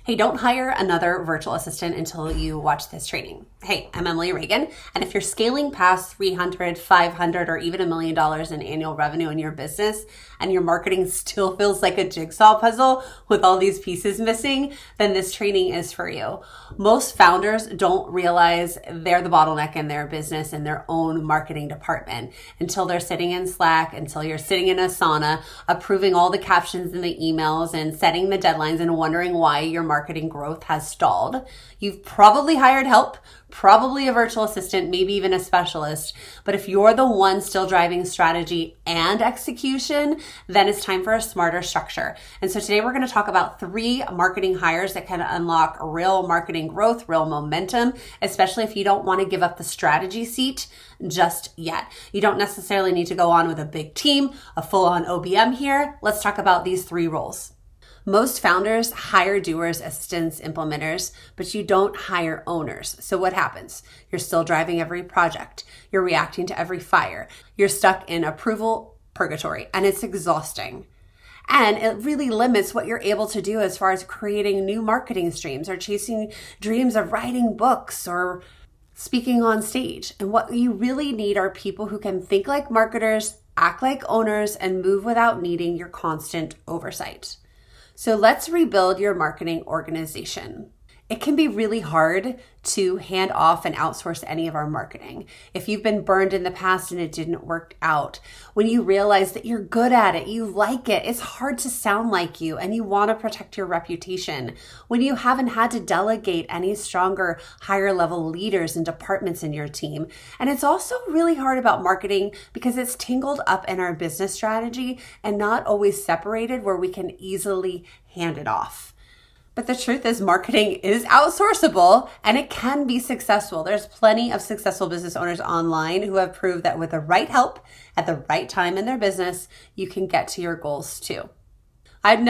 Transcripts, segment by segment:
Hey, don't hire another virtual assistant until you watch this training. Hey, I'm Reagan, and if you're scaling past 300, 500, or even $1 million in annual revenue in your business, and your marketing still feels like a jigsaw puzzle with all these pieces missing, then this training is for you. Most founders don't realize they're the bottleneck in their business in their own marketing department until they're sitting in Slack, until you're sitting in Asana, approving all the captions in the emails and setting the deadlines and wondering why your marketing growth has stalled. You've probably hired help, probably a virtual assistant, maybe even a specialist. But if you're the one still driving strategy and execution, then it's time for a smarter structure. And so today we're going to talk about 3 marketing hires that can unlock real marketing growth, real momentum, especially if you don't want to give up the strategy seat just yet. You don't necessarily need to go on with a big team, a full-on OBM here. Let's talk about these 3 roles. Most founders hire doers, assistants, implementers, but you don't hire owners. So what happens? You're still driving every project. You're reacting to every fire. You're stuck in approval purgatory, and it's exhausting. And it really limits what you're able to do as far as creating new marketing streams or chasing dreams of writing books or speaking on stage. And what you really need are people who can think like marketers, act like owners, and move without needing your constant oversight. So let's rebuild your marketing organization. It can be really hard to hand off and outsource any of our marketing. If you've been burned in the past and it didn't work out, when you realize that you're good at it, you like it, it's hard to sound like you and you want to protect your reputation. When you haven't had to delegate any stronger, higher level leaders and departments in your team. And it's also really hard about marketing because it's tangled up in our business strategy and not always separated where we can easily hand it off. But the truth is marketing is outsourceable and it can be successful. There's plenty of successful business owners online who have proved that with the right help at the right time in their business, you can get to your goals too. I'm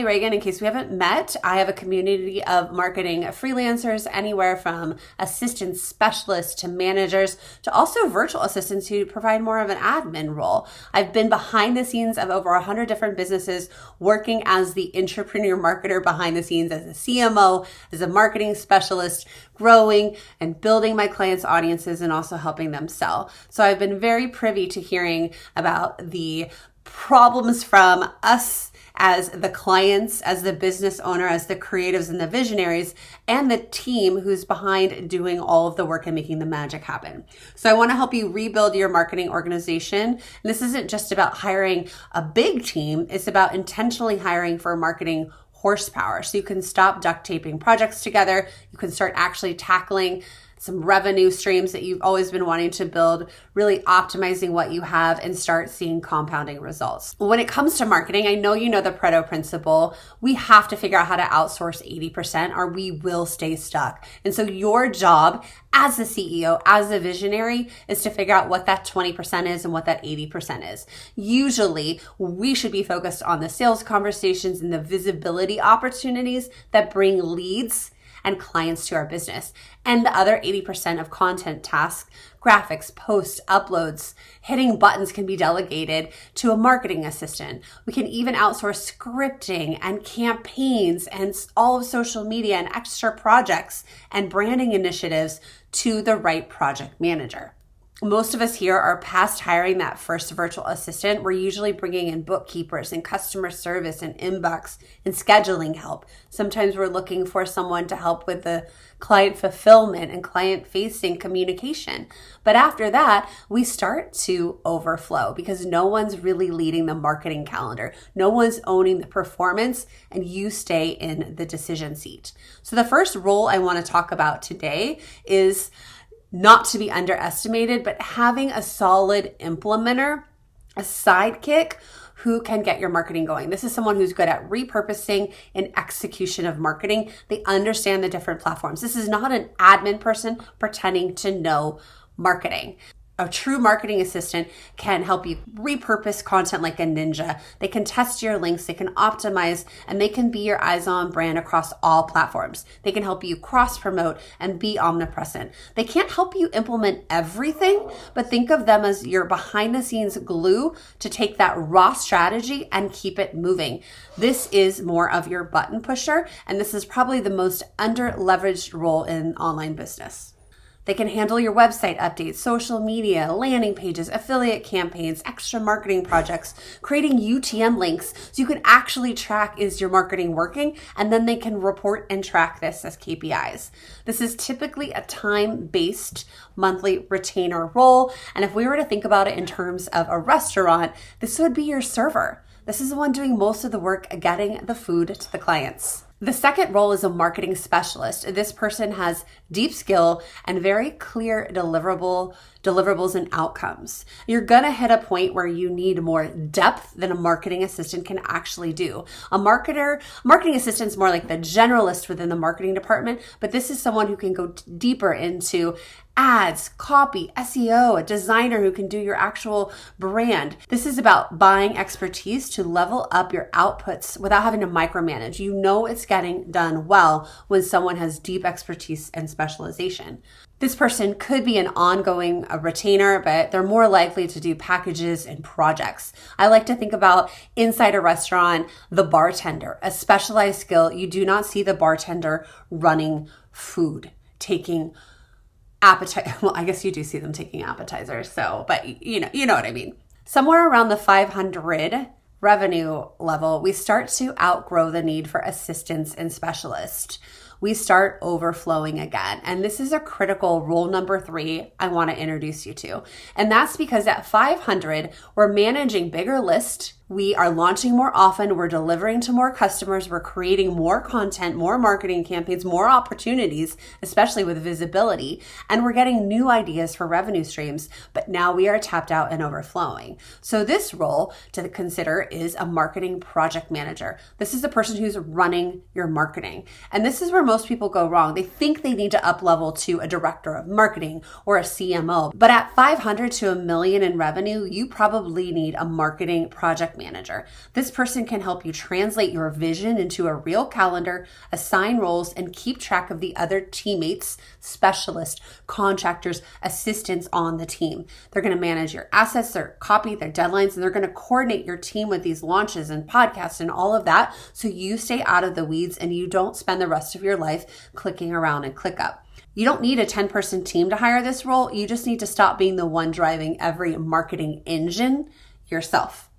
Reagan. In case we haven't met, I have a community of marketing freelancers, anywhere from assistant specialists to managers to also virtual assistants who provide more of an admin role. I've been behind the scenes of over 100 different businesses, working as the entrepreneur marketer behind the scenes as a CMO, as a marketing specialist, growing and building my clients' audiences and also helping them sell. So I've been very privy to hearing about the problems from us as the clients, as the business owner, as the creatives and the visionaries, and the team who's behind doing all of the work and making the magic happen. So I want to help you rebuild your marketing organization. And this isn't just about hiring a big team, it's about intentionally hiring for marketing horsepower. So you can stop duct taping projects together. You can start actually tackling some revenue streams that you've always been wanting to build, really optimizing what you have and start seeing compounding results. When it comes to marketing, I know you know the Pareto principle. We have to figure out how to outsource 80% or we will stay stuck. And so your job as the CEO, as a visionary, is to figure out what that 20% is and what that 80% is. Usually, we should be focused on the sales conversations and the visibility opportunities that bring leads and clients to our business. And the other 80% of content tasks, graphics, posts, uploads, hitting buttons can be delegated to a marketing assistant. We can even outsource scripting and campaigns and all of social media and extra projects and branding initiatives to the right project manager. Most of us here are past hiring that first virtual assistant. We're usually bringing in bookkeepers and customer service and inbox and scheduling help. Sometimes we're looking for someone to help with the client fulfillment and client-facing communication. But after that, we start to overflow because no one's really leading the marketing calendar. No one's owning the performance, and you stay in the decision seat. So the first role I want to talk about today is not to be underestimated, but having a solid implementer, a sidekick who can get your marketing going. This is someone who's good at repurposing and execution of marketing. They understand the different platforms. This is not an admin person pretending to know marketing. A true marketing assistant can help you repurpose content like a ninja. They can test your links, they can optimize, and they can be your eyes on brand across all platforms. They can help you cross promote and be omnipresent. They can't help you implement everything, but think of them as your behind the scenes glue to take that raw strategy and keep it moving. This is more of your button pusher, and this is probably the most under leveraged role in online business. They can handle your website updates, social media, landing pages, affiliate campaigns, extra marketing projects, creating UTM links so you can actually track, is your marketing working? And then they can report and track this as KPIs. This is typically a time-based monthly retainer role. And if we were to think about it in terms of a restaurant, this would be your server. This is the one doing most of the work getting the food to the clients. The second role is a marketing specialist. This person has deep skill and very clear deliverables and outcomes. You're gonna hit a point where you need more depth than a marketing assistant can actually do. Marketing assistant is more like the generalist within the marketing department, but this is someone who can go deeper into ads, copy, SEO, a designer who can do your actual brand. This is about buying expertise to level up your outputs without having to micromanage. You know it's getting done well when someone has deep expertise and specialization. This person could be an ongoing retainer, but they're more likely to do packages and projects. I like to think about inside a restaurant, the bartender, a specialized skill. You do not see the bartender running food, taking well, I guess you do see them taking appetizers. But you know what I mean. Somewhere around the 500 revenue level, we start to outgrow the need for assistants and specialists. We start overflowing again. And this is a critical rule number 3 I want to introduce you to. And that's because at 500, we're managing bigger lists. We are launching more often. We're delivering to more customers. We're creating more content, more marketing campaigns, more opportunities, especially with visibility. And we're getting new ideas for revenue streams. But now we are tapped out and overflowing. So this role to consider is a marketing project manager. This is the person who's running your marketing. And this is where most people go wrong. They think they need to up level to a director of marketing or a CMO. But at 500 to $1 million in revenue, you probably need a marketing project manager. This person can help you translate your vision into a real calendar, assign roles, and keep track of the other teammates, specialists, contractors, assistants on the team. They're going to manage your assets, their copy, their deadlines, and they're going to coordinate your team with these launches and podcasts and all of that so you stay out of the weeds and you don't spend the rest of your life clicking around and ClickUp. You don't need a 10-person team to hire this role. You just need to stop being the one driving every marketing engine yourself.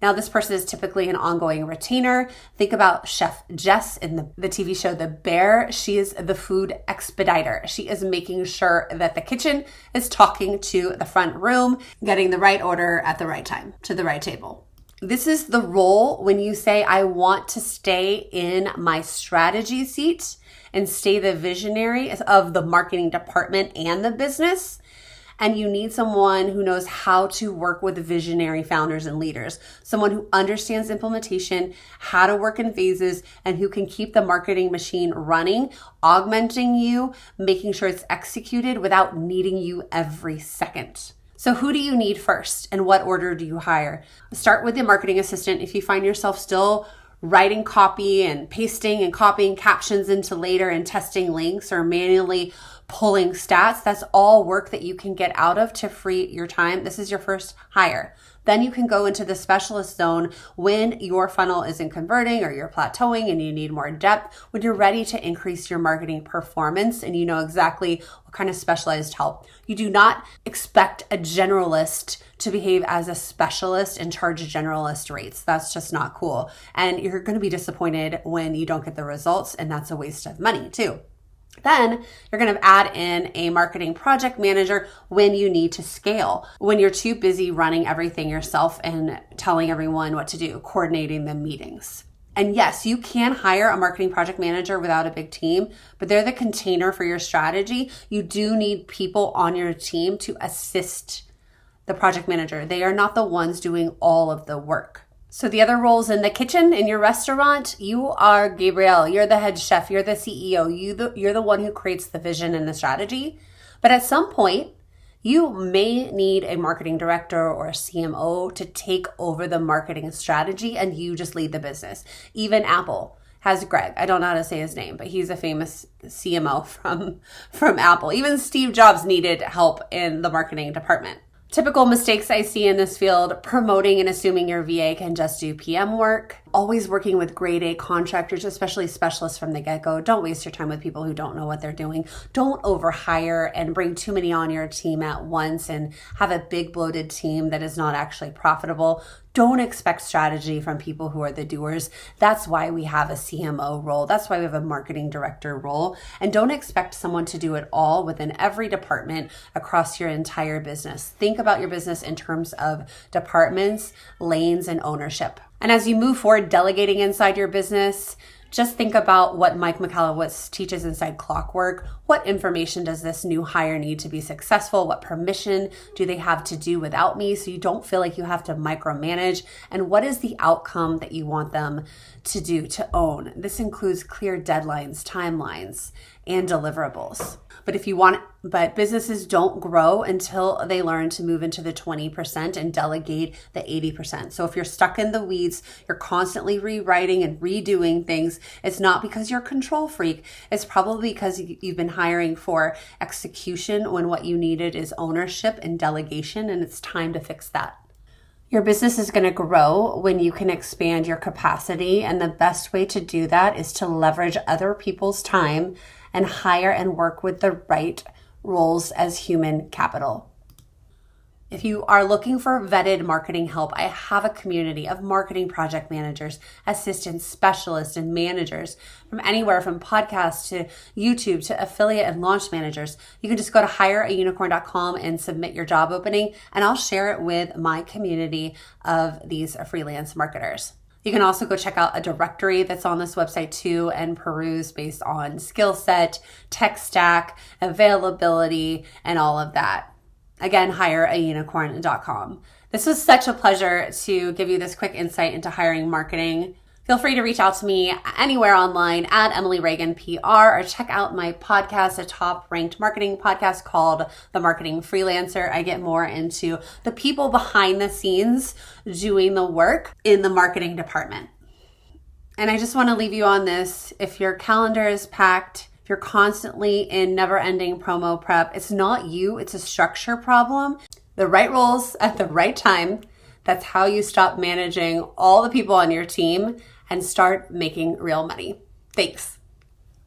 Now, this person is typically an ongoing retainer. Think about Chef Jess in the TV show The Bear. She is the food expediter. She is making sure that the kitchen is talking to the front room, getting the right order at the right time to the right table. This is the role when you say, I want to stay in my strategy seat and stay the visionary of the marketing department and the business. And you need someone who knows how to work with visionary founders and leaders, someone who understands implementation, how to work in phases, and who can keep the marketing machine running, augmenting you, making sure it's executed without needing you every second. So who do you need first, and what order do you hire? Start with the marketing assistant. If you find yourself still writing copy and pasting and copying captions into later and testing links or manually pulling stats, that's all work that you can get out of to free your time. This is your first hire. Then you can go into the specialist zone when your funnel isn't converting or you're plateauing and you need more depth, when you're ready to increase your marketing performance and you know exactly what kind of specialized help. You do not expect a generalist to behave as a specialist and charge generalist rates. That's just not cool. And you're going to be disappointed when you don't get the results, and that's a waste of money too. Then you're going to add in a marketing project manager when you need to scale, when you're too busy running everything yourself and telling everyone what to do, coordinating the meetings. And yes, you can hire a marketing project manager without a big team, but they're the container for your strategy. You do need people on your team to assist the project manager. They are not the ones doing all of the work. So the other roles in the kitchen, in your restaurant, you are Gabrielle. You're the head chef. You're the CEO. You're the one who creates the vision and the strategy. But at some point, You may need a marketing director or a CMO to take over the marketing strategy and you just lead the business. Even Apple has Greg. I don't know how to say his name, but he's a famous CMO from Apple. Even Steve Jobs needed help in the marketing department. Typical mistakes I see in this field: promoting and assuming your VA can just do PM work, always working with grade A contractors, especially specialists from the get-go. Don't waste your time with people who don't know what they're doing. Don't overhire and bring too many on your team at once and have a big bloated team that is not actually profitable. Don't expect strategy from people who are the doers. That's why we have a CMO role. That's why we have a marketing director role. And don't expect someone to do it all within every department across your entire business. Think about your business in terms of departments, lanes, and ownership. And as you move forward delegating inside your business, just think about what Mike Michalowicz teaches inside Clockwork. What information does this new hire need to be successful? What permission do they have to do without me so you don't feel like you have to micromanage? And what is the outcome that you want them to do, to own? This includes clear deadlines, timelines, and deliverables. But businesses don't grow until they learn to move into the 20% and delegate the 80%. So if you're stuck in the weeds, you're constantly rewriting and redoing things, it's not because you're a control freak. It's probably because you've been hiring for execution when what you needed is ownership and delegation, and it's time to fix that. Your business is going to grow when you can expand your capacity, and the best way to do that is to leverage other people's time and hire and work with the right roles as human capital. If you are looking for vetted marketing help, I have a community of marketing project managers, assistants, specialists, and managers from anywhere from podcasts to YouTube to affiliate and launch managers. You can just go to hireaunicorn.com and submit your job opening, and I'll share it with my community of these freelance marketers. You can also go check out a directory that's on this website too and peruse based on skill set, tech stack, availability, and all of that. Again, hireaunicorn.com. This was such a pleasure to give you this quick insight into hiring marketing. Feel free to reach out to me anywhere online at Emily Reagan PR, or check out my podcast, a top-ranked marketing podcast called The Marketing Freelancer. I get more into the people behind the scenes doing the work in the marketing department. And I just want to leave you on this. If your calendar is packed, if you're constantly in never-ending promo prep, it's not you, it's a structure problem. The right roles at the right time. That's how you stop managing all the people on your team and start making real money. Thanks.